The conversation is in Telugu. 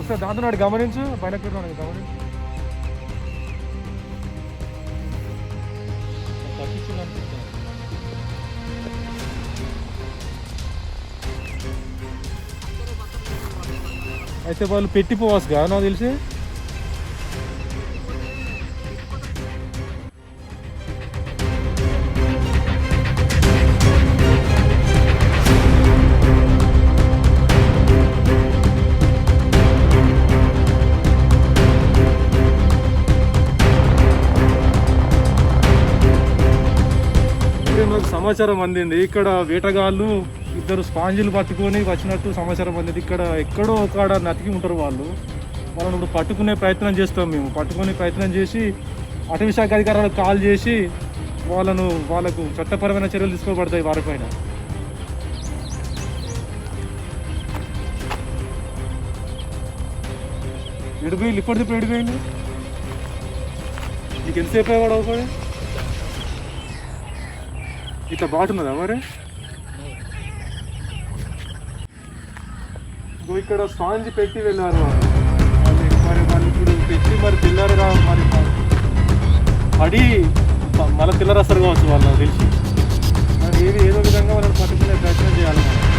ఒకసారి దాంతో నాడు గమనించు, పైన గమనించు. అయితే వాళ్ళు పెట్టిపోవచ్చుగా నాకు తెలిసి. సమాచారం అందింది ఇక్కడ వేటగాళ్ళు ఇద్దరు స్పాంజీలు పట్టుకొని వచ్చినట్టు సమాచారం అందింది. ఇక్కడ ఎక్కడో ఒక నతికి ఉంటారు వాళ్ళని ఇప్పుడు పట్టుకునే ప్రయత్నం చేస్తాం మేము. పట్టుకునే ప్రయత్నం చేసి అటవీ శాఖ అధికారులకు కాల్ చేసి వాళ్ళకు చట్టపరమైన చర్యలు తీసుకోబడతాయి వారిపైన. ఎడిపోయింది ఇప్పటిది ఎడిపోయింది. నీకు ఎంతసేపు అయ్యాడు అవుతాయి? ఇట్లా బాగున్నదా మరి? ఇక్కడ స్పాంజ్ పెట్టి వెళ్ళారు మరి వాళ్ళు ఇప్పుడు పెట్టి మరి పిల్లరుగా మరి పడి మళ్ళీ పిల్లరు వస్తారు కావచ్చు వాళ్ళు తెలిసి. మరి ఏదో విధంగా వాళ్ళని పట్టుకునే ప్రయత్నం చేయాలి మనం.